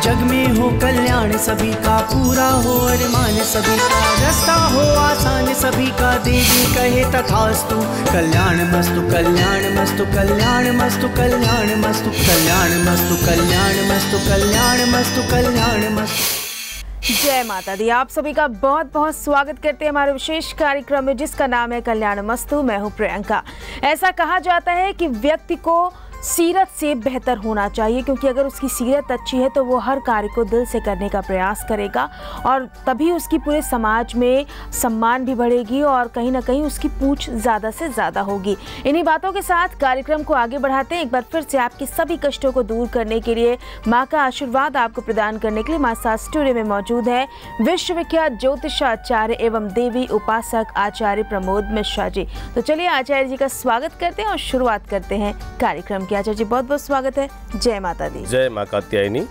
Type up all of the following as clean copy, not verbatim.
जग में हो कल्याण सभी का, पूरा हो अरमान सभी का, रास्ता हो आसान सभी का, देवी कहे तथास्तु। कल्याण मस्तु कल्याण मस्तु कल्याण मस्तु कल्याण मस्तु कल्याण मस्तु कल्याण मस्तु कल्याण मस्तु कल्याण मस्तु। जय माता दी। आप सभी का बहुत बहुत स्वागत करते हैं हमारे विशेष कार्यक्रम में जिसका नाम है कल्याण मस्तु। मैं हूं प्रियंका। ऐसा कहा जाता है कि व्यक्ति को सीरत से बेहतर होना चाहिए, क्योंकि अगर उसकी सीरत अच्छी है तो वो हर कार्य को दिल से करने का प्रयास करेगा और तभी उसकी पूरे समाज में सम्मान भी बढ़ेगी और कहीं ना कहीं उसकी पूछ ज़्यादा से ज़्यादा होगी। इन्हीं बातों के साथ कार्यक्रम को आगे बढ़ाते हैं। एक बार फिर से आपके सभी कष्टों को दूर करने के लिए, माँ का आशीर्वाद आपको प्रदान करने के लिए हमारे साथ स्टूडियो में मौजूद है विश्वविख्यात ज्योतिषाचार्य एवं देवी उपासक आचार्य प्रमोद मिश्रा जी। तो चलिए आचार्य जी का स्वागत करते हैं और शुरुआत करते हैं कार्यक्रम। आचार्य जी बहुत बहुत स्वागत है। जय माता दी। जय माँ कात्यायनी।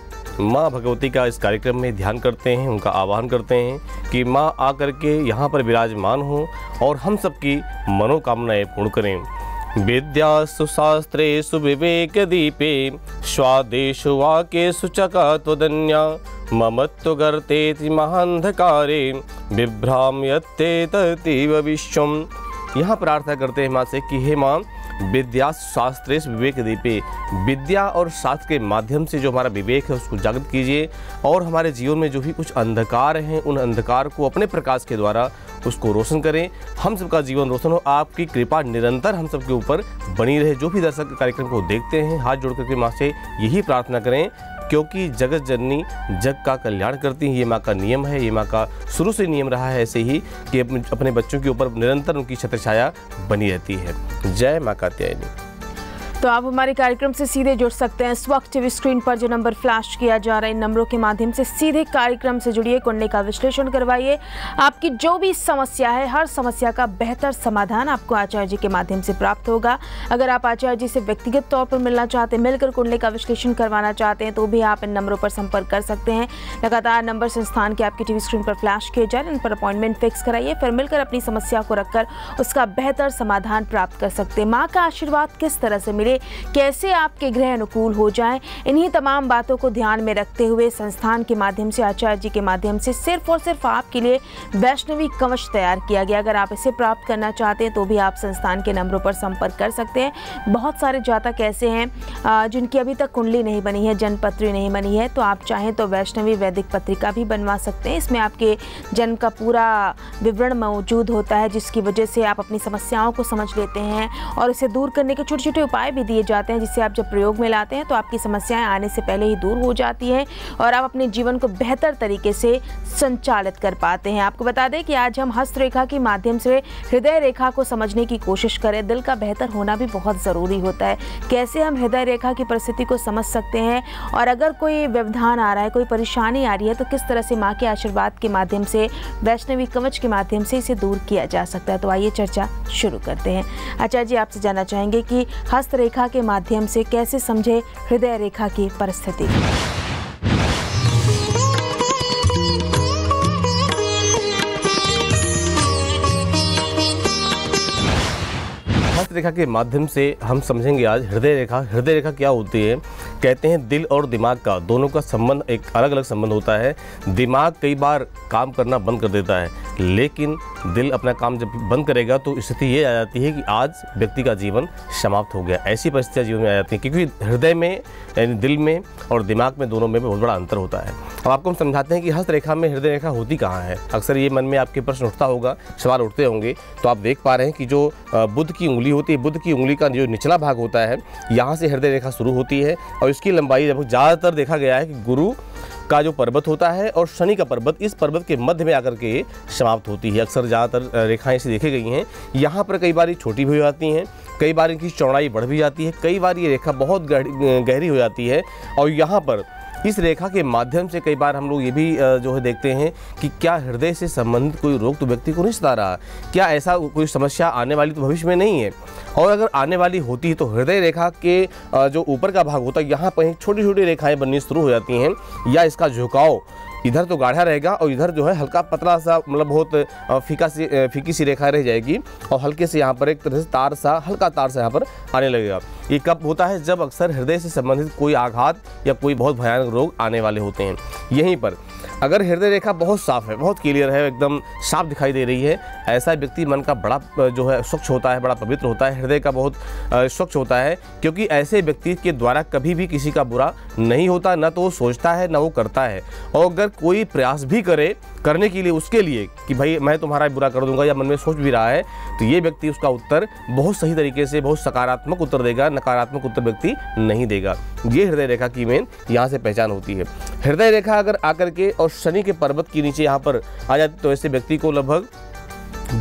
माँ भगवती का इस कार्यक्रम में ध्यान करते हैं, उनका आह्वान करते हैं कि माँ आकर के यहाँ पर विराजमान हो और हम सबकी मनोकामनाएं पूर्ण करें। विद्यासु शास्त्रेषु विवेक दीपे स्वादेषु वाक्येषु चकात्वदन्या ममत्व गर्तेति महांधकारे बिभ्राम्यते ततीव विश्वम। यहाँ प्रार्थना करते हैं माँ से कि हे माँ, विद्या शास्त्रेश विवेक दीपे, विद्या और शास्त्र के माध्यम से जो हमारा विवेक है उसको जागृत कीजिए और हमारे जीवन में जो भी कुछ अंधकार हैं उन अंधकार को अपने प्रकाश के द्वारा उसको रोशन करें। हम सबका जीवन रोशन हो, आपकी कृपा निरंतर हम सबके ऊपर बनी रहे। जो भी दर्शक कार्यक्रम को देखते हैं हाथ जोड़ करके माँ से यही प्रार्थना करें, क्योंकि जगत जननी जग का कल्याण करती हैं। ये माँ का नियम है, ये माँ का शुरू से नियम रहा है ऐसे ही कि अपने बच्चों के ऊपर निरंतर उनकी छत्रछाया बनी रहती है। जय माँ कात्यायनी। तो आप हमारे कार्यक्रम से सीधे जुड़ सकते हैं। इस वक्त टीवी स्क्रीन पर जो नंबर फ्लैश किया जा रहा है, इन नंबरों के माध्यम से सीधे कार्यक्रम से जुड़िए, कुंडली का विश्लेषण करवाइए। आपकी जो भी समस्या है, हर समस्या का बेहतर समाधान आपको आचार्य जी के माध्यम से प्राप्त होगा। अगर आप आचार्य जी से व्यक्तिगत तौर पर मिलना चाहते हैं, मिलकर कुंडली का विश्लेषण करवाना चाहते हैं, तो भी आप इन नंबरों पर संपर्क कर सकते हैं। लगातार नंबर संस्थान के आपकी टीवी स्क्रीन पर फ्लैश किए जा रहे हैं, इन पर अपॉइंटमेंट फिक्स कराइए, फिर मिलकर अपनी समस्या को रखकर उसका बेहतर समाधान प्राप्त कर सकते हैं। माँ का आशीर्वाद किस तरह से मिले, कैसे आपके ग्रह अनुकूल हो जाएं, इन्हीं तमाम बातों को ध्यान में रखते हुए संस्थान के माध्यम से, आचार्य जी के माध्यम से सिर्फ और सिर्फ आपके लिए वैष्णवी कवच तैयार किया गया। अगर आप इसे प्राप्त करना चाहते हैं तो भी आप संस्थान के नंबरों पर संपर्क कर सकते हैं। बहुत सारे जातक ऐसे हैं जिनकी अभी तक कुंडली नहीं बनी है, जन्मपत्री नहीं बनी है, तो आप चाहें तो वैष्णवी वैदिक पत्रिका भी बनवा सकते हैं। इसमें आपके जन्म का पूरा विवरण मौजूद होता है, जिसकी वजह से आप अपनी समस्याओं को समझ लेते हैं और इसे दूर करने के छोटे छोटे उपाय भी दिए जाते हैं, जिससे आप जब प्रयोग में लाते हैं तो आपकी समस्याएं आने से पहले ही दूर हो जाती हैं और आप अपने जीवन को बेहतर तरीके से संचालित कर पाते हैं। आपको बता दें कि आज हम हस्तरेखा के माध्यम से हृदय रेखा को समझने की कोशिश करें। दिल का बेहतर होना भी बहुत ज़रूरी होता है। कैसे हम हृदय रेखा की परिस्थिति को समझ सकते हैं और अगर कोई व्यवधान आ रहा है, कोई परेशानी आ रही है, तो किस तरह से माँ के आशीर्वाद के माध्यम से, वैष्णवी कवच के माध्यम से इसे दूर किया जा सकता है। तो आइए चर्चा शुरू करते हैं। आचार्य जी, आपसे जानना चाहेंगे कि हस्तरेखा के माध्यम से कैसे समझे हृदय रेखा की परिस्थिति। हस्तरेखा के माध्यम से हम समझेंगे आज हृदय रेखा। हृदय रेखा क्या होती है? कहते हैं दिल और दिमाग का, दोनों का संबंध एक अलग अलग संबंध होता है। दिमाग कई बार काम करना बंद कर देता है, लेकिन दिल अपना काम जब बंद करेगा तो स्थिति ये आ जाती है कि आज व्यक्ति का जीवन समाप्त हो गया। ऐसी परिस्थितियाँ जीवन में आ जाती हैं, क्योंकि हृदय में यानी दिल में और दिमाग में, दोनों में बहुत बड़ा अंतर होता है। अब आपको हम समझाते हैं कि हस्तरेखा में हृदय रेखा होती कहाँ है। अक्सर ये मन में आपके प्रश्न उठता होगा, सवाल उठते होंगे। तो आप देख पा रहे हैं कि जो बुध की उंगली होती है, बुध की उंगली का जो निचला भाग होता है, यहाँ से हृदय रेखा शुरू होती है और इसकी लंबाई ज़्यादातर देखा गया है कि गुरु का जो पर्वत होता है और शनि का पर्वत, इस पर्वत के मध्य में आकर के समाप्त होती है। अक्सर ज़्यादातर रेखाएं ऐसी देखी गई हैं। यहाँ पर कई बार छोटी भी हो जाती हैं, कई बार इनकी चौड़ाई बढ़ भी जाती है, कई बार ये रेखा बहुत गहरी हो जाती है। और यहाँ पर इस रेखा के माध्यम से कई बार हम लोग ये भी जो है देखते हैं कि क्या हृदय से संबंधित कोई रोग तो व्यक्ति को नहीं सता रहा, क्या ऐसा कोई समस्या आने वाली तो भविष्य में नहीं है। और अगर आने वाली होती है तो हृदय रेखा के जो ऊपर का भाग होता है, यहाँ पर छोटी छोटी रेखाएं बननी शुरू हो जाती हैं या इसका झुकाव इधर तो गाढ़ा रहेगा और इधर जो है हल्का पतला सा, मतलब बहुत फीकी सी रेखा रह जाएगी और हल्के से यहाँ पर एक तरह से तार सा, हल्का तार सा यहाँ पर आने लगेगा। ये कब होता है? जब अक्सर हृदय से संबंधित कोई आघात या कोई बहुत भयानक रोग आने वाले होते हैं। यहीं पर अगर हृदय रेखा बहुत साफ है, बहुत क्लियर है, एकदम साफ दिखाई दे रही है, ऐसा व्यक्ति मन का बड़ा जो है स्वच्छ होता है, बड़ा पवित्र होता है, हृदय का बहुत स्वच्छ होता है, क्योंकि ऐसे व्यक्ति के द्वारा कभी भी किसी का बुरा नहीं होता, ना तो वो सोचता है ना वो करता है। और अगर कोई प्रयास भी करने के लिए उसके लिए कि भाई मैं तुम्हारा बुरा कर दूंगा या मन में सोच भी रहा है, तो ये व्यक्ति उसका उत्तर बहुत सही तरीके से, बहुत सकारात्मक उत्तर देगा, नकारात्मक उत्तर व्यक्ति नहीं देगा। ये हृदय रेखा की मेन यहाँ से पहचान होती है। हृदय रेखा अगर आकर के और शनि के पर्वत के नीचे यहाँ पर आ जाती तो ऐसे व्यक्ति को लगभग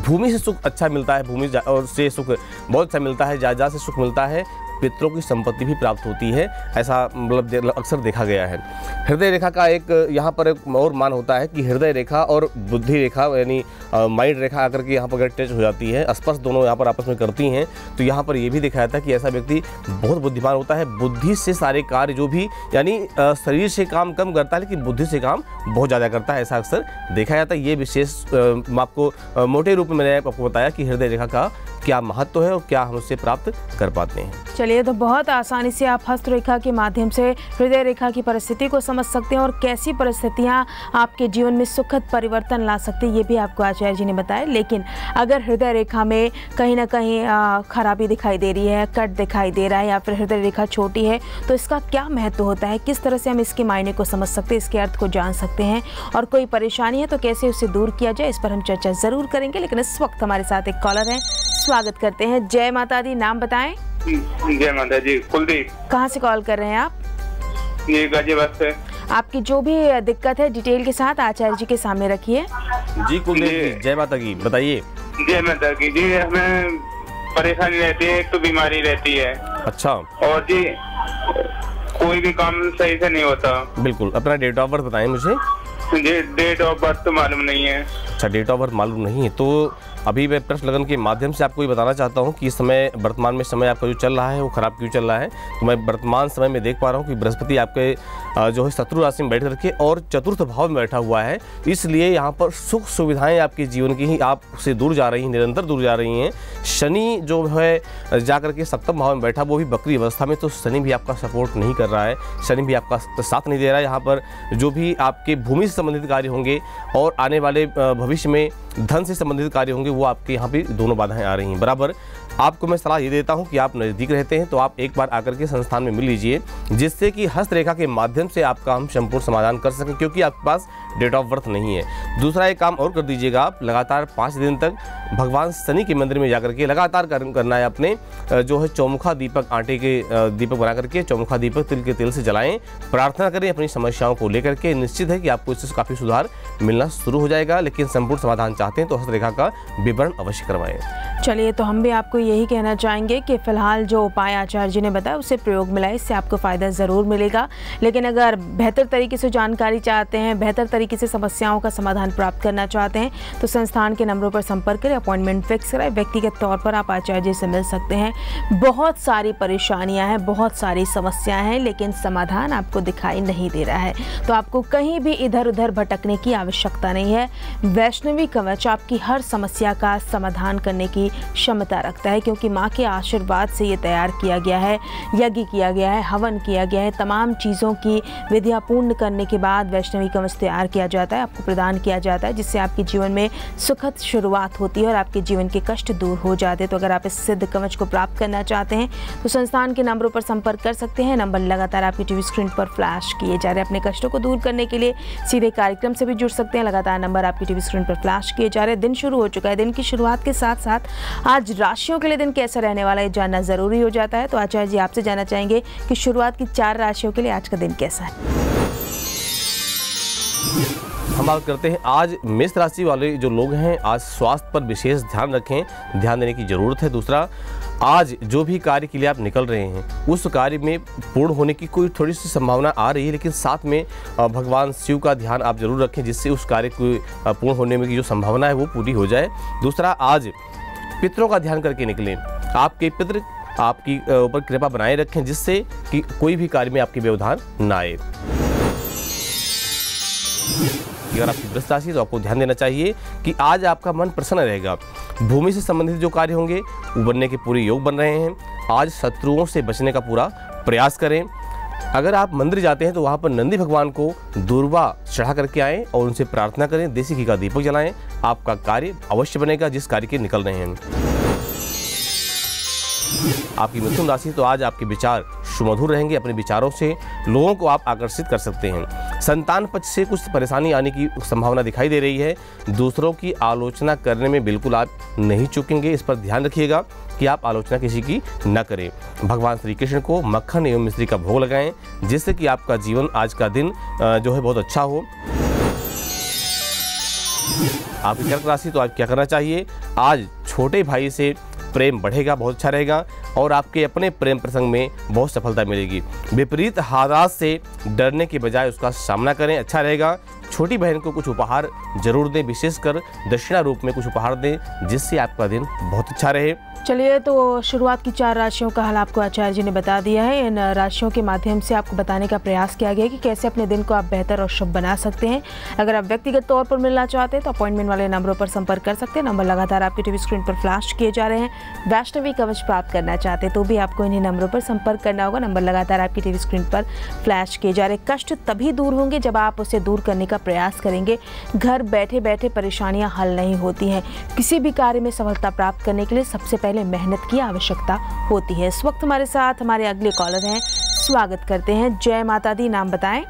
भूमि से सुख अच्छा मिलता है, भूमि से सुख बहुत अच्छा मिलता है, जायदाद से सुख मिलता है, पितरों की संपत्ति भी प्राप्त होती है, ऐसा मतलब अक्सर देखा गया है। हृदय रेखा का एक यहाँ पर एक और मान होता है कि हृदय रेखा और बुद्धि रेखा यानी माइंड रेखा आकर के यहाँ पर अगर टच हो जाती है, स्पर्श दोनों यहाँ पर आपस में करती हैं, तो यहाँ पर ये भी दिखाया जाता है कि ऐसा व्यक्ति बहुत बुद्धिमान होता है। बुद्धि से सारे कार्य जो भी, यानी शरीर से काम कम करता है लेकिन बुद्धि से काम बहुत ज़्यादा करता है, ऐसा अक्सर देखा जाता है। ये विशेष मैं आपको मोटे रूप में मैंने आपको बताया कि हृदय रेखा का क्या महत्व है और क्या हम उससे प्राप्त कर पाते हैं। चलिए, तो बहुत आसानी से आप हस्तरेखा के माध्यम से हृदय रेखा की परिस्थिति को समझ सकते हैं और कैसी परिस्थितियां आपके जीवन में सुखद परिवर्तन ला सकती है, ये भी आपको आचार्य जी ने बताया। लेकिन अगर हृदय रेखा में कहीं ना कहीं खराबी दिखाई दे रही है, कट दिखाई दे रहा है या फिर हृदय रेखा छोटी है, तो इसका क्या महत्व होता है, किस तरह से हम इसके मायने को समझ सकते हैं, इसके अर्थ को जान सकते हैं, और कोई परेशानी है तो कैसे उसे दूर किया जाए, इस पर हम चर्चा जरूर करेंगे। लेकिन इस वक्त हमारे साथ एक कॉलर है, स्वागत करते हैं। जय माता दी, नाम बताएं। जय माता जी। कुलदीप। कहाँ से कॉल कर रहे हैं आप? ये गाजियाबाद से। आपकी जो भी दिक्कत है डिटेल के साथ आचार्य जी के सामने रखिए। जी कुलदीप जी, जय माता की, बताइए। जय माता की जी, हमें परेशानी रहती है, एक तो बीमारी रहती है। अच्छा। और जी कोई भी काम सही से नहीं होता। बिल्कुल, अपना डेट ऑफ बर्थ बताएं मुझे। मुझे डेट ऑफ बर्थ तो मालूम नहीं है। अच्छा, डेट ऑफ बर्थ मालूम नहीं है, तो अभी मैं प्रश्न लगन के माध्यम से आपको ये बताना चाहता हूँ कि इस समय वर्तमान में समय आपका जो चल रहा है वो खराब क्यों चल रहा है। तो मैं वर्तमान समय में देख पा रहा हूँ कि बृहस्पति आपके जो है शत्रु राशि में बैठ करके और चतुर्थ भाव में बैठा हुआ है, इसलिए यहाँ पर सुख सुविधाएं आपके जीवन की ही आपसे दूर जा रही हैं, निरंतर दूर जा रही हैं। शनि जो है जा करके सप्तम भाव में बैठा, वो भी बकरी अवस्था में, तो शनि भी आपका सपोर्ट नहीं कर रहा है, शनि भी आपका साथ नहीं दे रहा है। यहाँ पर जो भी आपके भूमि से संबंधित कार्य होंगे और आने वाले भविष्य में धन से संबंधित कार्य होंगे, वो आपके यहाँ पे दोनों बाधाएं आ रही हैं बराबर। आपको मैं सलाह ये देता हूँ कि आप नज़दीक रहते हैं तो आप एक बार आकर के संस्थान में मिल लीजिए, जिससे कि हस्तरेखा के माध्यम से आपका हम संपूर्ण समाधान कर सकें, क्योंकि आपके पास डेट ऑफ बर्थ नहीं है। दूसरा एक काम और कर दीजिएगा, आप लगातार 5 दिन तक भगवान शनि के मंदिर में जाकर के लगातार करना है अपने जो है चौमुखा दीपक, आटे के दीपक बना करके चौमुखा दीपक तिल के तेल से जलाएं, प्रार्थना करें अपनी समस्याओं को लेकर के। निश्चित है कि आपको इससे काफ़ी सुधार मिलना शुरू हो जाएगा, लेकिन संपूर्ण समाधान चाहते हैं तो हस्तरेखा का विवरण अवश्य करवाएं। चलिए, तो हम भी आपको यही कहना चाहेंगे कि फिलहाल जो उपाय आचार्य जी ने बताया उसे प्रयोग में लाए, इससे आपको फ़ायदा ज़रूर मिलेगा। लेकिन अगर बेहतर तरीके से जानकारी चाहते हैं, बेहतर तरीके से समस्याओं का समाधान प्राप्त करना चाहते हैं, तो संस्थान के नंबरों पर संपर्क करें, अपॉइंटमेंट फिक्स कराएं। व्यक्तिगत तौर पर आप आचार्य जी से मिल सकते हैं। बहुत सारी परेशानियाँ हैं, बहुत सारी समस्याएँ हैं, लेकिन समाधान आपको दिखाई नहीं दे रहा है, तो आपको कहीं भी इधर उधर भटकने की आवश्यकता नहीं है। वैष्णवी कवच आपकी हर समस्या का समाधान करने की क्षमता रखता है, क्योंकि माँ के आशीर्वाद से ये तैयार किया गया है, यज्ञ किया गया है, हवन किया गया है, तमाम चीज़ों की विधियाँ पूर्ण करने के बाद वैष्णवी कवच तैयार किया जाता है, आपको प्रदान किया जाता है, जिससे आपके जीवन में सुखद शुरुआत होती है और आपके जीवन के कष्ट दूर हो जाते हैं। तो अगर आप इस सिद्ध कवच को प्राप्त करना चाहते हैं तो संस्थान के नंबरों पर संपर्क कर सकते हैं। नंबर लगातार आपकी टीवी स्क्रीन पर फ्लैश किए जा रहे हैं। अपने कष्टों को दूर करने के लिए सीधे कार्यक्रम से भी जुड़ सकते हैं। लगातार नंबर आपकी टीवी स्क्रीन पर फ्लैश किए जा रहे हैं। दिन शुरू हो चुका है, दिन की शुरुआत के साथ साथ आज राशियों के लिए दिन कैसा रहने वाला है जानना जरूरी हो जाता है। तो आचार्य जी आपसे जानना चाहेंगे कि शुरुआत की 4 राशियों के लिए आज का दिन कैसा है। हम बात करते हैं आज मेष राशि वाले जो लोग हैं, आज स्वास्थ्य पर विशेष ध्यान रखें, ध्यान देने की जरूरत है। दूसरा, आज जो भी कार्य के लिए आप निकल रहे हैं उस कार्य में पूर्ण होने की कोई थोड़ी सी संभावना आ रही है, लेकिन साथ में भगवान शिव का ध्यान आप जरूर रखें, जिससे उस कार्य को पूर्ण होने में की जो संभावना है वो पूरी हो जाए। दूसरा, आज पितरों का ध्यान करके निकलें, आपके पितृ आपकी ऊपर कृपा बनाए रखें, जिससे कि कोई भी कार्य में आपकी व्यवधान ना आए। अगर आपकी वृश्चिक राशि तो आपको ध्यान देना चाहिए कि आज आपका मन प्रसन्न रहेगा। भूमि से संबंधित जो कार्य होंगे वो बनने के पूरे योग बन रहे हैं। आज शत्रुओं से बचने का पूरा प्रयास करें। अगर आप मंदिर जाते हैं तो वहाँ पर नंदी भगवान को दूर्वा चढ़ा करके आएँ और उनसे प्रार्थना करें। देसी घी का दीपक जलाएं, आपका कार्य अवश्य बनेगा जिस कार्य के निकल रहे हैं। आपकी मिथुन राशि तो आज आपके विचार सुमधुर रहेंगे। अपने विचारों से लोगों को आप आकर्षित कर सकते हैं। संतान पक्ष से कुछ परेशानी आने की संभावना दिखाई दे रही है। दूसरों की आलोचना करने में बिल्कुल आप नहीं चूकेंगे। इस पर ध्यान रखिएगा कि आप आलोचना किसी की न करें। भगवान श्री कृष्ण को मक्खन एवं मिश्री का भोग लगाएं जिससे कि आपका जीवन आज का दिन जो है बहुत अच्छा हो। आपकी कर्क राशि तो आज क्या करना चाहिए, आज छोटे भाई से प्रेम बढ़ेगा, बहुत अच्छा रहेगा और आपके अपने प्रेम प्रसंग में बहुत सफलता मिलेगी। विपरीत हालात से डरने के बजाय उसका सामना करें, अच्छा रहेगा। छोटी बहन को कुछ उपहार जरूर दें, विशेषकर दक्षिणा रूप में कुछ उपहार दें जिससे आपका दिन बहुत अच्छा रहे। चलिए, तो शुरुआत की 4 राशियों का हाल आपको आचार्य जी ने बता दिया है। इन राशियों के माध्यम से आपको बताने का प्रयास किया गया है कि कैसे अपने दिन को आप बेहतर और शुभ बना सकते हैं। अगर आप व्यक्तिगत तौर पर मिलना चाहते हैं तो अपॉइंटमेंट वाले नंबरों पर संपर्क कर सकते हैं। नंबर लगातार आपकी टीवी स्क्रीन पर फ्लैश किए जा रहे हैं। वैष्णवी कवच प्राप्त करना चाहते हैं तो भी आपको इन्हीं नंबरों पर संपर्क करना होगा। नंबर लगातार आपकी टीवी स्क्रीन पर फ्लैश किए जा रहे हैं। कष्ट तभी दूर होंगे जब आप उसे दूर करने का प्रयास करेंगे। घर बैठे बैठे परेशानियां हल नहीं होती हैं। किसी भी कार्य में सफलता प्राप्त करने के लिए सबसे पहले मेहनत की आवश्यकता होती है। इस वक्त हमारे साथ हमारे अगले कॉलर हैं, स्वागत करते हैं। जय माता दी, नाम बताएं।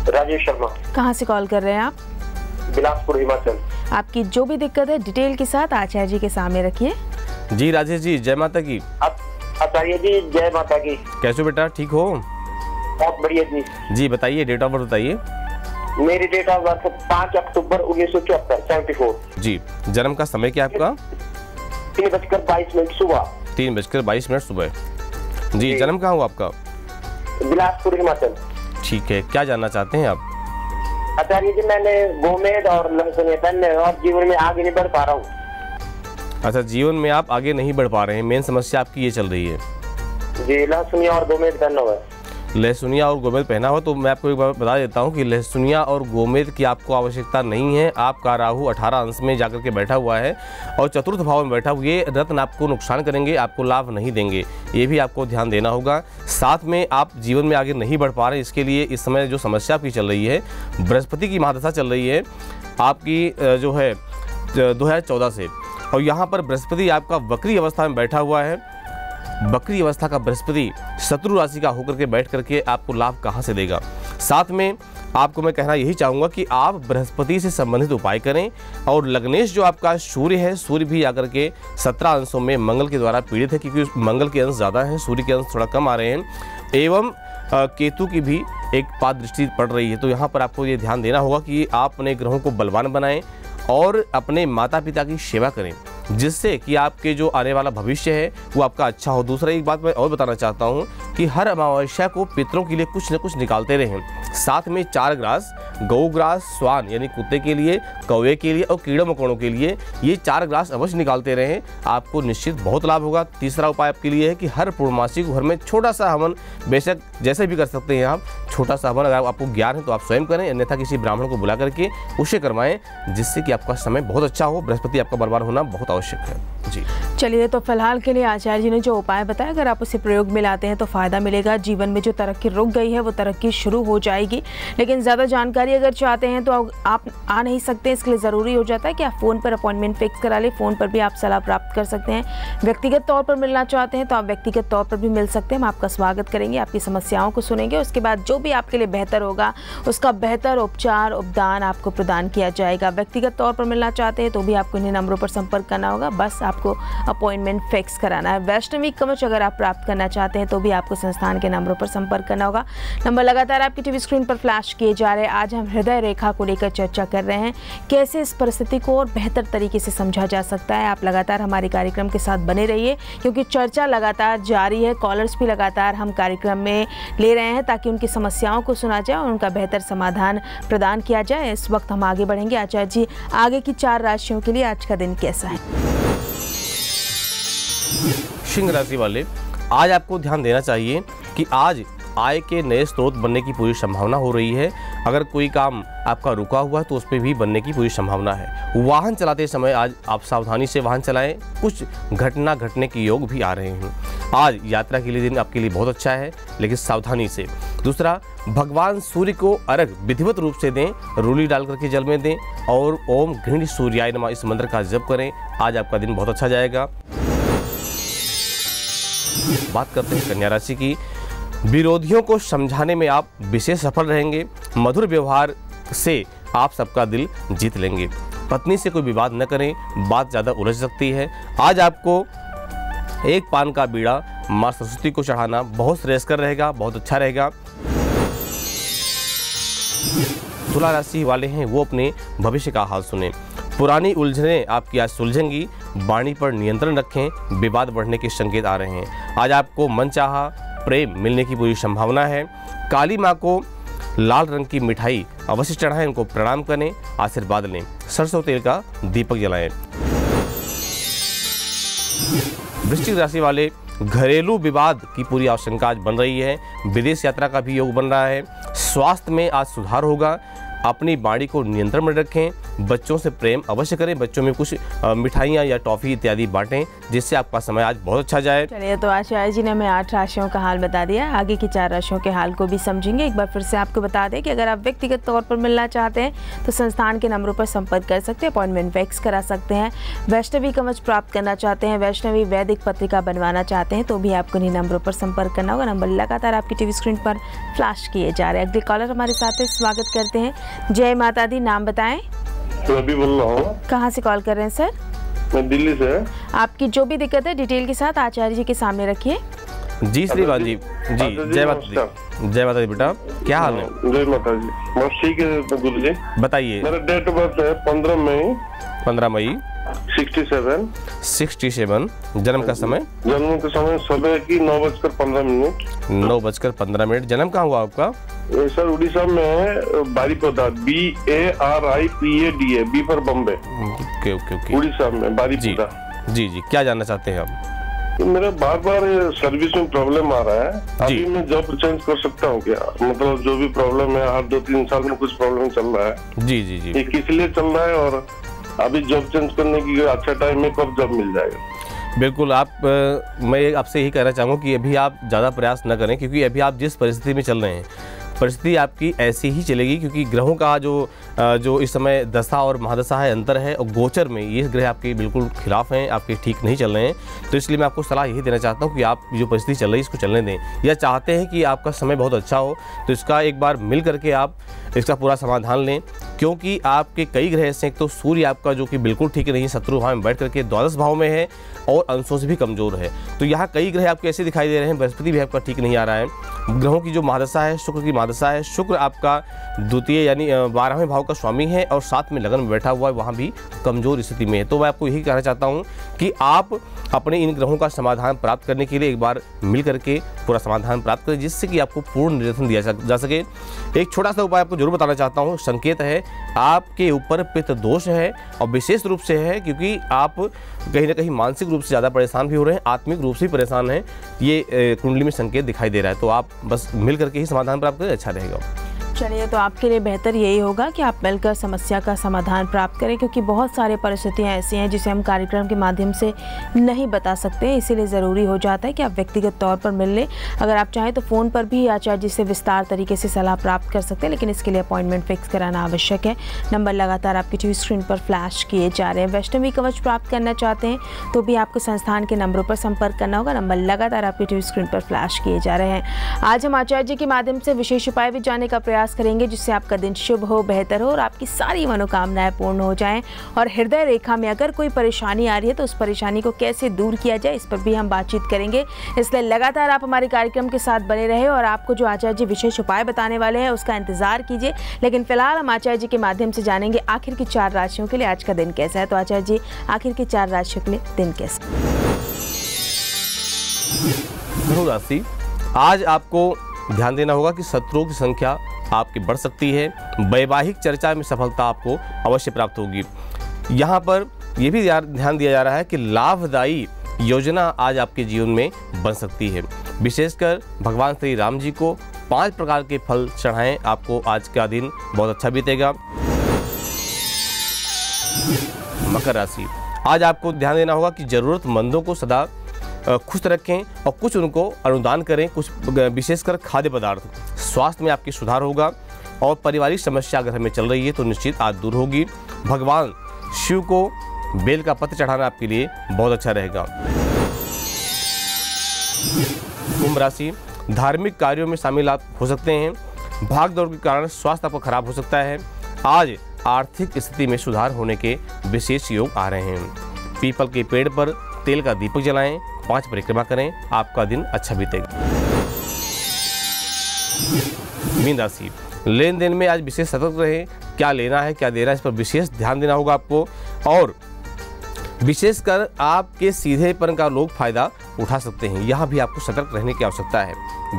राजेश शर्मा। कहां से कॉल कर रहे हैं आप? बिलासपुर, हिमाचल। आपकी जो भी दिक्कत है डिटेल के साथ आचार्य जी के सामने रखिए। जी राजेश जी, जय माता की। आचार्य जी, जय माता की। कैसे बेटा, ठीक हो? बहुत बढ़िया जी। जी बताइए, डेट ऑफ बर्थ बताइए। मेरी डेट ऑफ बर्थ 5 अक्टूबर 1974, 74। जी, जन्म का समय क्या आपका? 3:22 सुबह। 3:22 सुबह। जी, जन्म कहाँ हुआ आपका? बिलासपुर, हिमाचल। ठीक है, क्या जानना चाहते हैं आप? आचार्य जी, मैंने गोमेद और लहसुन और जीवन में आगे नहीं बढ़ पा रहा हूँ। अच्छा, जीवन में आप आगे नहीं बढ़ पा रहे हैं, मेन समस्या आपकी ये चल रही है। जी, लहसुनिया और गोमेद पहना हुआ है। लहसुनिया और गोमेद पहना हुआ, तो मैं आपको एक बार बता देता हूँ कि लहसुनिया और गोमेद की आपको आवश्यकता नहीं है। आपका राहु 18 अंश में जाकर के बैठा हुआ है और चतुर्थ भाव में बैठा हुआ। ये रत्न आपको नुकसान करेंगे, आपको लाभ नहीं देंगे, ये भी आपको ध्यान देना होगा। साथ में आप जीवन में आगे नहीं बढ़ पा रहे, इसके लिए इस समय जो समस्या आपकी चल रही है, बृहस्पति की महादशा चल रही है आपकी जो है 2014 से, और यहाँ पर बृहस्पति आपका वक्री अवस्था में बैठा हुआ है। वक्री अवस्था का बृहस्पति शत्रु राशि का होकर के बैठ करके आपको लाभ कहाँ से देगा। साथ में आपको मैं कहना यही चाहूँगा कि आप बृहस्पति से संबंधित उपाय करें। और लग्नेश जो आपका सूर्य है, सूर्य भी आकर के 17 अंशों में मंगल के द्वारा पीड़ित है, क्योंकि मंगल के अंश ज़्यादा हैं, सूर्य के अंश थोड़ा कम आ रहे हैं। एवं केतु की भी एक पाद दृष्टि पड़ रही है। तो यहाँ पर आपको ये ध्यान देना होगा कि आप अपने ग्रहों को बलवान बनाएं और अपने माता पिता की सेवा करें, जिससे कि आपके जो आने वाला भविष्य है वो आपका अच्छा हो। दूसरा एक बात मैं और बताना चाहता हूँ कि हर अमावस्या को पितरों के लिए कुछ न कुछ निकालते रहें। साथ में 4 ग्रास गौ ग्रास, स्वान यानी कुत्ते के लिए, कौवे के लिए और कीड़े मकोड़ों के लिए, ये 4 ग्रास अवश्य निकालते रहें, आपको निश्चित बहुत लाभ होगा। तीसरा उपाय आपके लिए है कि हर पूर्णमासी को घर में छोटा सा हवन, बेशक जैसे भी कर सकते हैं आप, छोटा सा हवन अगर आपको ज्ञान है तो आप स्वयं करें, अन्यथा किसी ब्राह्मण को बुला करके उसे करवाएं, जिससे कि आपका समय बहुत अच्छा हो। बृहस्पति आपका बलवान होना बहुत आवश्यक है। जी चलिए, तो फिलहाल के लिए आचार्य जी ने जो उपाय बताया, अगर आप उसे प्रयोग में लाते हैं तो फ़ायदा मिलेगा। जीवन में जो तरक्की रुक गई है वो तरक्की शुरू हो जाएगी। लेकिन ज़्यादा जानकारी अगर चाहते हैं तो आप आ नहीं सकते, इसके लिए ज़रूरी हो जाता है कि आप फ़ोन पर अपॉइंटमेंट फिक्स करा लें। फ़ोन पर भी आप सलाह प्राप्त कर सकते हैं। व्यक्तिगत तौर पर मिलना चाहते हैं तो आप व्यक्तिगत तौर पर भी मिल सकते हैं। हम आपका स्वागत करेंगे, आपकी समस्याओं को सुनेंगे, उसके बाद जो भी आपके लिए बेहतर होगा उसका बेहतर उपचार उपदान आपको प्रदान किया जाएगा। व्यक्तिगत तौर पर मिलना चाहते हैं तो भी आपको इन्हीं नंबरों पर संपर्क करना होगा, बस आपको अपॉइंटमेंट फिक्स कराना है। वैष्णवी कवच अगर आप प्राप्त करना चाहते हैं तो भी आपको संस्थान के नंबरों पर संपर्क करना होगा। नंबर लगातार आपकी टीवी स्क्रीन पर फ्लैश किए जा रहे हैं। आज हम हृदय रेखा को लेकर चर्चा कर रहे हैं, कैसे इस परिस्थिति को और बेहतर तरीके से समझा जा सकता है। आप लगातार हमारे कार्यक्रम के साथ बने रहिए, क्योंकि चर्चा लगातार जारी है। कॉलर्स भी लगातार हम कार्यक्रम में ले रहे हैं ताकि उनकी समस्याओं को सुना जाए और उनका बेहतर समाधान प्रदान किया जाए। इस वक्त हम आगे बढ़ेंगे। आचार्य जी, आगे की 4 राशियों के लिए आज का दिन कैसा है? सिंह राशि वाले, आज आपको ध्यान देना चाहिए कि आज आय के नए स्रोत बनने की पूरी संभावना हो रही है। अगर कोई काम आपका रुका हुआ तो उस पर भी बनने की पूरी संभावना है। वाहन चलाते समय आज आप सावधानी से वाहन चलाएं, कुछ घटना घटने के योग भी आ रहे हैं। आज यात्रा के लिए दिन आपके लिए बहुत अच्छा है, लेकिन सावधानी से। दूसरा, भगवान सूर्य को अर्घ विधिवत रूप से दें, रूली डाल करके जल में दें और ओम घृण सूर्याय नमः इस मंत्र का जप करें। आज आपका दिन बहुत अच्छा जाएगा। बात करते हैं कन्या राशि की। विरोधियों को समझाने में आप विशेष सफल रहेंगे। मधुर व्यवहार से आप सबका दिल जीत लेंगे। पत्नी से कोई विवाद न करें, बात ज़्यादा उलझ सकती है। आज आपको एक पान का बीड़ा माँ सरस्वती को चढ़ाना बहुत श्रेयस्कर रहेगा, बहुत अच्छा रहेगा। तुला राशि वाले हैं वो अपने भविष्य का हाल सुने। पुरानी उलझनें आपकी आज सुलझेंगी। वाणी पर नियंत्रण रखें, विवाद बढ़ने के संकेत आ रहे हैं। आज आपको मनचाहा प्रेम मिलने की पूरी संभावना है। काली माँ को लाल रंग की मिठाई अवश्य चढ़ाएं, उनको प्रणाम करें, आशीर्वाद लें। सरसों तेल का दीपक जलाएं। वृश्चिक राशि वाले, घरेलू विवाद की पूरी आशंका आज बन रही है। विदेश यात्रा का भी योग बन रहा है। स्वास्थ्य में आज सुधार होगा। अपनी वाणी को नियंत्रण में रखें। बच्चों से प्रेम अवश्य करें। बच्चों में कुछ मिठाइयाँ या टॉफ़ी इत्यादि बांटें, जिससे आपका समय आज बहुत अच्छा जाए। चलिए, तो आचार्य जी ने हमें 8 राशियों का हाल बता दिया। आगे की 4 राशियों के हाल को भी समझेंगे। एक बार फिर से आपको बता दें कि अगर आप व्यक्तिगत तौर पर मिलना चाहते हैं तो संस्थान के नंबरों पर संपर्क कर सकते हैं, अपॉइंटमेंट फिक्स करा सकते हैं। वैष्णवी कवच प्राप्त करना चाहते हैं, वैष्णवी वैदिक पत्रिका बनवाना चाहते हैं तो भी आपको इन्हीं नंबरों पर संपर्क करना होगा। नंबर लगातार आपकी टीवी स्क्रीन पर फ्लैश किए जा रहे हैं। अगले कॉलर हमारे साथ है, स्वागत करते हैं। जय माता दी, नाम बताएं। अभी बोल रहा हूँ। कहाँ से कॉल कर रहे हैं सर? मैं दिल्ली से। आपकी जो भी दिक्कत है डिटेल के साथ आचार्य जी के सामने रखिए। जी श्रीवाल जी, जी जय माता दी। जय माता दी बेटा, क्या हाल है? जय माता जी, बस ठीक है गुरु जी। बताइए। मेरा डेट ऑफ बर्थ है 15 मई 67। जन्म का समय? जन्म के समय सुबह की 9:15। 9:15। जन्म कहाँ हुआ आपका? सर उड़ीसा में Baripada, BARIPADA, B for Bombay. Okay okay okay. Orissa में बारीपदा। जी जी, क्या जानना चाहते हैं आप? तो मेरा बार बार सर्विस में प्रॉब्लम आ रहा है। अभी मैं जॉब चेंज कर सकता हूँ क्या? मतलब जो भी प्रॉब्लम है, हर 2-3 साल में कुछ प्रॉब्लम चल रहा है। जी जी जी। ये किस लिए चल रहा है और अभी जॉब चेंज करने की अच्छा टाइम है, कब जॉब मिल जाएगा? बिल्कुल। मैं आपसे यही कहना चाहूँगा कि अभी आप ज़्यादा प्रयास न करें, क्योंकि अभी आप जिस परिस्थिति में चल रहे हैं परिस्थिति आपकी ऐसी ही चलेगी, क्योंकि ग्रहों का जो इस समय दशा और महादशा है, अंतर है, और गोचर में ये ग्रह आपके बिल्कुल खिलाफ हैं, आपके ठीक नहीं चल रहे हैं। तो इसलिए मैं आपको सलाह यही देना चाहता हूँ कि आप जो परिस्थिति चल रही है इसको चलने दें, या चाहते हैं कि आपका समय बहुत अच्छा हो तो इसका एक बार मिल करके आप इसका पूरा समाधान लें। क्योंकि आपके कई ग्रह ऐसे हैं, तो सूर्य आपका जो कि बिल्कुल ठीक नहीं है, शत्रु भाव में बैठ करके द्वादश भाव में है और अंशों से भी कमजोर है। तो यहाँ कई ग्रह आपके ऐसे दिखाई दे रहे हैं। बृहस्पति भी आपका ठीक नहीं आ रहा है। ग्रहों की जो महादशा है, शुक्र की महादशा है। शुक्र आपका द्वितीय यानी 12वें भाव का स्वामी है और साथ में लगन में बैठा हुआ है, वहाँ भी कमजोर स्थिति में है। तो मैं आपको यही कहना चाहता हूँ कि आप अपने इन ग्रहों का समाधान प्राप्त करने के लिए एक बार मिल करके पूरा समाधान प्राप्त करें, जिससे कि आपको पूर्ण निरसन दिया जा सके। एक छोटा सा उपाय आपको जरूर बताना चाहता हूँ। संकेत है आपके ऊपर पित्त दोष है, और विशेष रूप से है क्योंकि आप कहीं ना कहीं मानसिक रूप से ज़्यादा परेशान भी हो रहे हैं, आत्मिक रूप से भी परेशान हैं। ये कुंडली में संकेत दिखाई दे रहा है। तो आप बस मिल करके ही समाधान प्राप्त करें, अच्छा रहेगा। चलिए, तो आपके लिए बेहतर यही होगा कि आप मिलकर समस्या का समाधान प्राप्त करें, क्योंकि बहुत सारे परिस्थितियां ऐसी हैं जिसे हम कार्यक्रम के माध्यम से नहीं बता सकते। इसीलिए ज़रूरी हो जाता है कि आप व्यक्तिगत तौर पर मिल लें। अगर आप चाहें तो फ़ोन पर भी आचार्य जी से विस्तार तरीके से सलाह प्राप्त कर सकते हैं, लेकिन इसके लिए अपॉइंटमेंट फिक्स कराना आवश्यक है। नंबर लगातार आपकी टीवी स्क्रीन पर फ्लैश किए जा रहे हैं। वैष्णवी कवच प्राप्त करना चाहते हैं तो भी आपको संस्थान के नंबरों पर संपर्क करना होगा। नंबर लगातार आपकी टीवी स्क्रीन पर फ्लैश किए जा रहे हैं। आज हम आचार्य जी के माध्यम से विशेष उपाय भी जानने का प्रयास करेंगे, जिससे आपका दिन शुभ हो, बेहतर हो और आपकी सारी मनोकामनाएं पूर्ण हो जाएं। और हृदय रेखा में अगर कोई परेशानी आ रही है तो उस परेशानी को कैसे दूर किया जाए, इस पर भी हम बातचीत करेंगे। इसलिए लगातार आप हमारे कार्यक्रम के साथ बने रहे और आपको जो आचार्य जी विशेष उपाय बताने वाले हैं उसका इंतजार कीजिए। लेकिन फिलहाल हम आचार्य जी के माध्यम से जानेंगे आखिर की 4 राशियों के लिए आज का दिन कैसा है। तो आचार्य जी, आखिर की 4 राशियों के लिए दिन कैसा? धनु राशि, आज आपको ध्यान देना होगा कि शत्रुओं की संख्या आपकी बढ़ सकती है। वैवाहिक चर्चा में सफलता आपको अवश्य प्राप्त होगी। यहाँ पर यह भी ध्यान दिया जा रहा है कि लाभदायी योजना आज आपके जीवन में बन सकती है। विशेषकर भगवान श्री राम जी को 5 प्रकार के फल चढ़ाएं, आपको आज का दिन बहुत अच्छा बीतेगा। मकर राशि, आज आपको ध्यान देना होगा कि ज़रूरतमंदों को सदा खुश रखें और कुछ उनको अनुदान करें, कुछ विशेषकर खाद्य पदार्थ। स्वास्थ्य में आपकी सुधार होगा और पारिवारिक समस्या अगर हमें चल रही है तो निश्चित आज दूर होगी। भगवान शिव को बेल का पत्र चढ़ाना आपके लिए बहुत अच्छा रहेगा। कुंभ राशि, धार्मिक कार्यों में शामिल आप हो सकते हैं। भाग दौड़ के कारण स्वास्थ्य आपका खराब हो सकता है। आज आर्थिक स्थिति में सुधार होने के विशेष योग आ रहे हैं। पीपल के पेड़ पर तेल का दीपक जलाएं, 5 परिक्रमा करें, आपका दिन अच्छा बीतेगा। मीन राशि, लेन देन में आज विशेष सतर्क रहें। क्या लेना है क्या देना है इस पर विशेष ध्यान देना होगा आपको, और विशेषकर आपके सीधेपन का लोग फायदा उठा सकते हैं, यहाँ भी आपको सतर्क रहने की आवश्यकता है।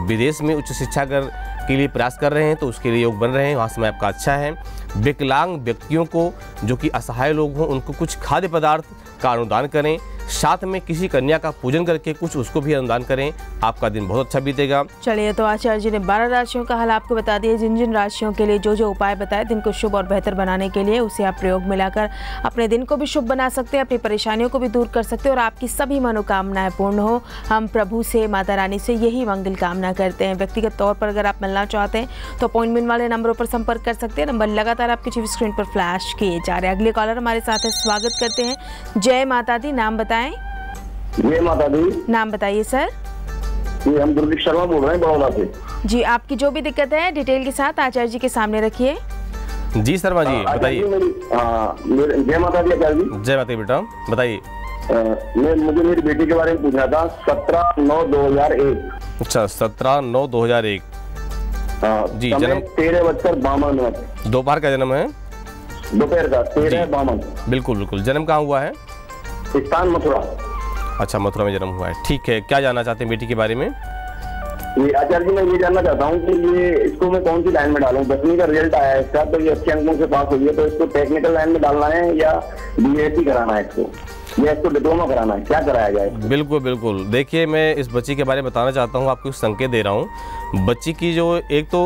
विदेश में उच्च शिक्षा के लिए प्रयास कर रहे हैं तो उसके लिए योग बन रहे हैं, वहाँ समय आपका अच्छा है। विकलांग व्यक्तियों को, जो कि असहाय लोग हों, उनको कुछ खाद्य पदार्थ का अनुदान करें। साथ में किसी कन्या का पूजन करके कुछ उसको भी अनुदान करें, आपका दिन बहुत अच्छा बीतेगा। चलिए, तो आचार्य जी ने 12 राशियों का हाल आपको बता दिया। जिन जिन राशियों के लिए जो जो उपाय बताए दिन को शुभ और बेहतर बनाने के लिए, उसे आप प्रयोग में लाकर अपने दिन को भी शुभ बना सकते हैं, अपनी परेशानियों को भी दूर कर सकते हैं और आपकी सभी मनोकामनाएं पूर्ण हो। हम प्रभु से, माता रानी से यही मंगल कामना करते हैं। व्यक्तिगत तौर पर अगर आप मिलना चाहते हैं तो अपॉइंटमेंट वाले नंबरों पर संपर्क कर सकते हैं। नंबर लगातार आपकी टीवी स्क्रीन पर फ्लैश किए जा रहे हैं। अगले कॉलर हमारे साथ है, स्वागत करते हैं। जय माता दी, नाम बताएं। जय माता दी। नाम बताइए सर। जी, हम दुर्दीप शर्मा बोल रहे हैं बड़ौदा से। जी, आपकी जो भी दिक्कत है डिटेल के साथ आचार्य जी के सामने रखिए। जी शर्मा जी बताइए। जय माता दी आचार्य जी। जय माता दी बेटा, बताइए। मुझे मेरी बेटी के बारे में पूछना था। 17/9/2001। अच्छा, 17/9/2001। जी, जन्म 13:52। दोपहर का जन्म है, दोपहर का 13:52। बिल्कुल बिल्कुल। जन्म कहाँ हुआ है? स्थान मथुरा। अच्छा, मथुरा में जन्म हुआ है, ठीक है। क्या जानना चाहते हैं बेटी के बारे में? ये आचार्य जी, मैं ये जानना चाहता हूँ कि ये इसको मैं कौन सी लाइन में डालूं? 10वीं का रिजल्ट आया है इसका, तो ये अच्छे अंकों से पास हुई है, तो इसको टेक्निकल लाइन में डालना है या बीएससी कराना है इसको, या इसको डिप्लोमा कराना है, क्या कराया जाए? बिल्कुल बिल्कुल। देखिए, मैं इस बच्ची के बारे में बताना चाहता हूँ, आपको संकेत दे रहा हूँ। बच्ची की जो एक तो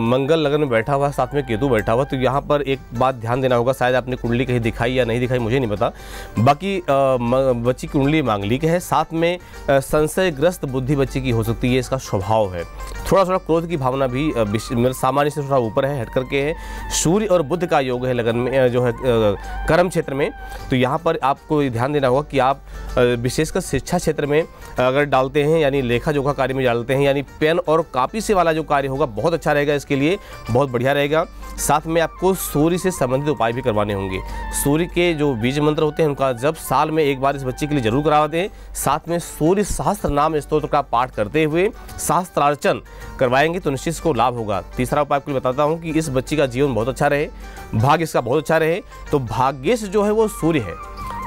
मंगल लगन में बैठा हुआ, साथ में केतु बैठा हुआ, तो यहाँ पर एक बात ध्यान देना होगा। शायद आपने कुंडली कहीं दिखाई या नहीं दिखाई, मुझे नहीं पता। बाकी बच्ची की कुंडली मांगलिक है, साथ में संशयग्रस्त बुद्धि बच्ची की हो सकती है, इसका स्वभाव है। थोड़ा थोड़ा क्रोध की भावना भी सामान्य से थोड़ा ऊपर है, हट करके है। सूर्य और बुध का योग है लगन में, जो है कर्म क्षेत्र में। तो यहाँ पर आपको ध्यान देना होगा कि आप विशेषकर शिक्षा क्षेत्र में अगर डालते हैं, यानी लेखा जोखा कार्य में डालते हैं, यानी पेन और कॉपी से वाला जो कार्य होगा बहुत अच्छा रहेगा, इसके लिए बहुत बढ़िया रहेगा। साथ में आपको सूर्य से संबंधित उपाय भी करवाने होंगे। सूर्य के जो बीज मंत्र होते हैं उनका जब साल में एक बार इस बच्चे के लिए जरूर करवा दें। साथ में सूर्य सहस्त्र नाम स्तोत्र का पाठ करते हुए सहस्त्रार्चन करवाएंगे तो निश्चित इसको लाभ होगा। तीसरा उपाय आपको बताता हूँ कि इस बच्ची का जीवन बहुत अच्छा रहे, भाग्य इसका बहुत अच्छा रहे। तो भाग्येश जो है वो सूर्य है,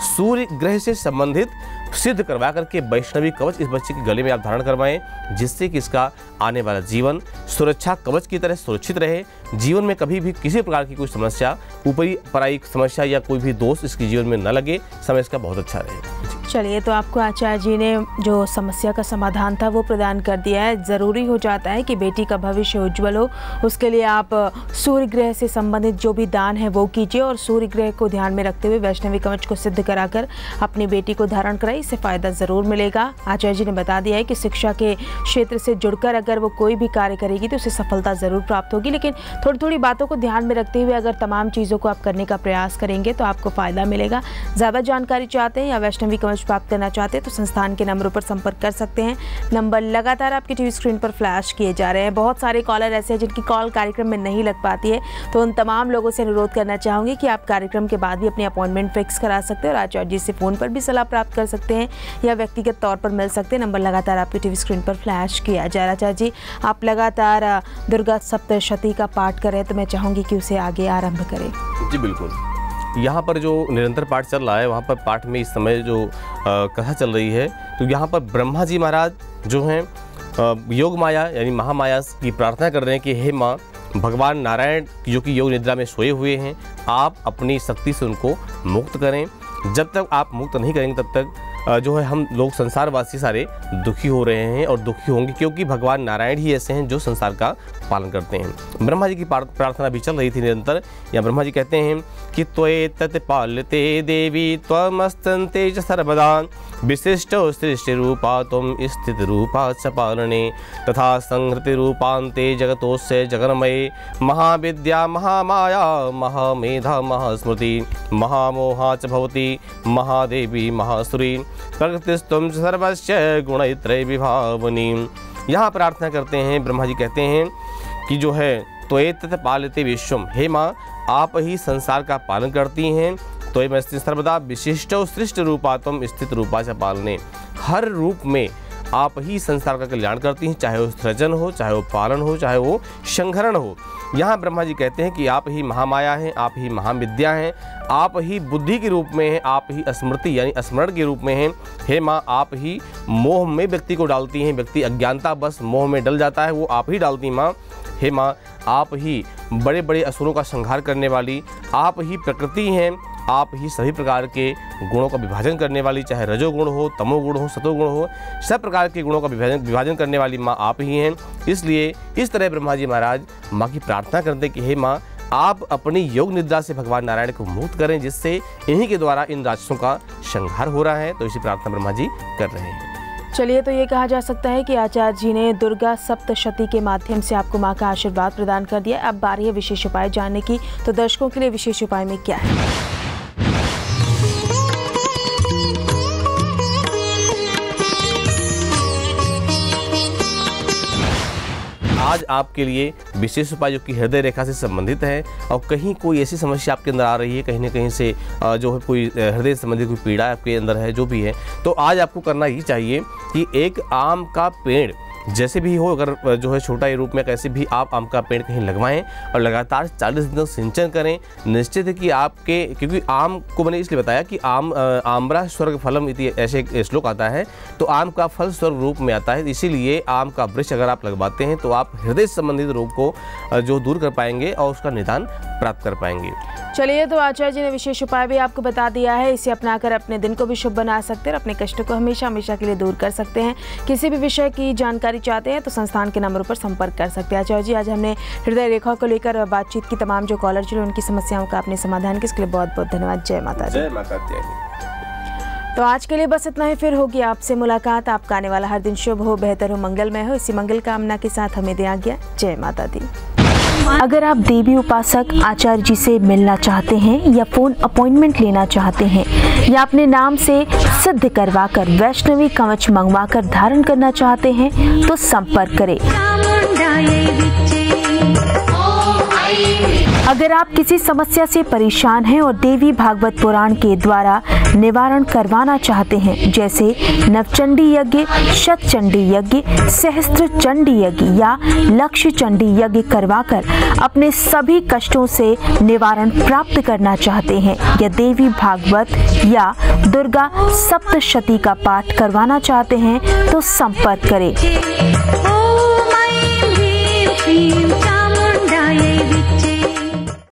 सूर्य ग्रह से संबंधित सिद्ध करवा करके वैष्णवी कवच इस बच्चे के गले में आप धारण करवाएं, जिससे कि इसका आने वाला जीवन सुरक्षा कवच की तरह सुरक्षित रहे। जीवन में कभी भी किसी प्रकार की कोई समस्या, ऊपरी पराई समस्या या कोई भी दोष इसके जीवन में न लगे, समय इसका बहुत अच्छा रहे। चलिए, तो आपको आचार्य जी ने जो समस्या का समाधान था वो प्रदान कर दिया है। ज़रूरी हो जाता है कि बेटी का भविष्य उज्ज्वल हो, उसके लिए आप सूर्य ग्रह से संबंधित जो भी दान है वो कीजिए और सूर्य ग्रह को ध्यान में रखते हुए वैष्णवी कवच को सिद्ध कराकर अपनी बेटी को धारण कराई, इससे फ़ायदा ज़रूर मिलेगा। आचार्य जी ने बता दिया है कि शिक्षा के क्षेत्र से जुड़कर अगर वो कोई भी कार्य करेगी तो उसे सफलता ज़रूर प्राप्त होगी, लेकिन थोड़ी थोड़ी बातों को ध्यान में रखते हुए अगर तमाम चीज़ों को आप करने का प्रयास करेंगे तो आपको फ़ायदा मिलेगा। ज़्यादा जानकारी चाहते हैं या वैष्णवी कवच प्राप्त करना चाहते हैं तो संस्थान के नंबरों पर संपर्क कर सकते हैं। नंबर लगातार आपकी टीवी स्क्रीन पर फ्लैश किए जा रहे हैं। बहुत सारे कॉलर ऐसे हैं जिनकी कॉल कार्यक्रम में नहीं लग पाती है, तो उन तमाम लोगों से अनुरोध करना चाहूँगी कि आप कार्यक्रम के बाद भी अपनी अपॉइंटमेंट फिक्स करा सकते हैं और आचार्य जी से फ़ोन पर भी सलाह प्राप्त कर सकते हैं या व्यक्तिगत तौर पर मिल सकते हैं। नंबर लगातार आपकी टीवी स्क्रीन पर फ्लैश किया जा रहा है। आचार्य जी, आप लगातार दुर्गा सप्तशती का पाठ करें तो मैं चाहूँगी कि उसे आगे आरंभ करें। जी बिल्कुल। यहाँ पर जो निरंतर पाठ चल रहा है, वहाँ पर पाठ में इस समय जो कथा चल रही है, तो यहाँ पर ब्रह्मा जी महाराज जो हैं योग माया यानी महामाया की प्रार्थना कर रहे हैं कि हे माँ, भगवान नारायण जो कि योग निद्रा में सोए हुए हैं, आप अपनी शक्ति से उनको मुक्त करें। जब तक आप मुक्त नहीं करेंगे तब तक जो है हम लोग संसारवासी सारे दुखी हो रहे हैं और दुखी होंगे, क्योंकि भगवान नारायण ही ऐसे हैं जो संसार का पालन करते हैं। ब्रह्मा जी की प्रार्थना भी चल रही थी निरंतर। या ब्रह्मा जी कहते हैं कि त्वये तत् पाल्यते देवी त्वमस्तन्ते च सर्वदा विशिष्टो सृष्टि रूपा त्वं स्थित रूपा च पालने तथा संहृति रूपान्ते जगतोस्य जगन्मये महाविद्या महामाया महामेधा महास्मृति महामोहा च भवति महादेवी महासुरी प्रकृतिस्त्वं सर्वस्य गुणत्रय विभावनी। यहाँ प्रार्थना करते हैं, ब्रह्मा जी कहते हैं कि जो है त्वये तत् पाल्यते विश्वम, हे माँ आप ही संसार का पालन करती हैं। त्वयि सर्वदा विशिष्टो सृष्टि रूपा त्वं स्थित रूपा च पालने, हर रूप में आप ही संसार का कल्याण करती हैं, चाहे वो सृजन हो, चाहे वो पालन हो, चाहे वो संहरण हो। यहाँ ब्रह्मा जी कहते हैं कि आप ही महामाया हैं, आप ही महाविद्या हैं, आप ही बुद्धि के रूप में हैं, आप ही स्मृति यानी स्मरण के रूप में हैं। हे माँ आप ही मोह में व्यक्ति को डालती हैं, व्यक्ति अज्ञानता बस मोह में डल जाता है, वो आप ही डालती माँ। हे माँ आप ही बड़े बड़े असुरों का संहार करने वाली, आप ही प्रकृति हैं, आप ही सभी प्रकार के गुणों का विभाजन करने वाली, चाहे रजोगुण हो, तमोगुण हो, सतोगुण हो, सब प्रकार के गुणों का विभाजन करने वाली माँ आप ही हैं। इसलिए इस तरह ब्रह्मा जी महाराज माँ की प्रार्थना करते कि हे माँ आप अपनी योग निद्रा से भगवान नारायण को मुक्त करें, जिससे इन्हीं के द्वारा इन राक्षसों का संहार हो रहा है। तो इसी प्रार्थना ब्रह्मा जी कर रहे हैं। चलिए, तो ये कहा जा सकता है कि आचार्य जी ने दुर्गा सप्तशती के माध्यम से आपको माँ का आशीर्वाद प्रदान कर दिया। अब बारी है विशेष उपाय जानने की, तो दर्शकों के लिए विशेष उपाय में क्या है? आज आपके लिए विशेष उपाय जो कि हृदय रेखा से संबंधित है, और कहीं कोई ऐसी समस्या आपके अंदर आ रही है, कहीं ना कहीं से जो है कोई हृदय संबंधी कोई पीड़ा आपके अंदर है, जो भी है, तो आज आपको करना ही चाहिए कि एक आम का पेड़ जैसे भी हो, अगर जो है छोटा रूप में कैसे भी आप आम का पेड़ कहीं लगवाएं और लगातार 40 दिन तक सिंचन करें। निश्चित है कि आपके, क्योंकि आम को मैंने इसलिए बताया कि आम्रा स्वर्ग फलम इति ऐसे एक श्लोक आता है, तो आम का फल स्वर्ग रूप में आता है। इसीलिए आम का वृक्ष अगर आप लगवाते हैं तो आप हृदय संबंधित रोग को जो दूर कर पाएंगे और उसका निदान प्राप्त कर पाएंगे। चलिए, तो आचार्य जी ने विशेष उपाय भी आपको बता दिया है। इसे अपनाकर अपने दिन को भी शुभ बना सकते हैं और अपने कष्टों को हमेशा हमेशा के लिए दूर कर सकते हैं। किसी भी विषय की जानकारी चाहते हैं तो संस्थान के नंबरों पर संपर्क कर सकते हैं। आचार्य जी, आज हमने हृदय रेखा को लेकर बातचीत की, तमाम जो कॉलर जुड़े उनकी समस्याओं का आपने समाधान किया, इसके लिए बहुत बहुत धन्यवाद। जय माता दी। जय माता दी। तो आज के लिए बस इतना ही। फिर होगी आपसे मुलाकात। आपका आने वाला हर दिन शुभ हो, बेहतर हो, मंगलमय हो, इसी मंगल कामना के साथ हमें दें आज्ञा। जय माता दी। अगर आप देवी उपासक आचार्य जी से मिलना चाहते हैं या फ़ोन अपॉइंटमेंट लेना चाहते हैं या अपने नाम से सिद्ध करवाकर वैष्णवी कवच मंगवाकर धारण करना चाहते हैं तो संपर्क करें। अगर आप किसी समस्या से परेशान हैं और देवी भागवत पुराण के द्वारा निवारण करवाना चाहते हैं, जैसे नवचंडी यज्ञ, शतचंडी यज्ञ, सहस्त्र चंडी यज्ञ या लक्ष्य चंडी यज्ञ करवाकर अपने सभी कष्टों से निवारण प्राप्त करना चाहते हैं, या देवी भागवत या दुर्गा सप्तशती का पाठ करवाना चाहते हैं तो संपर्क करें।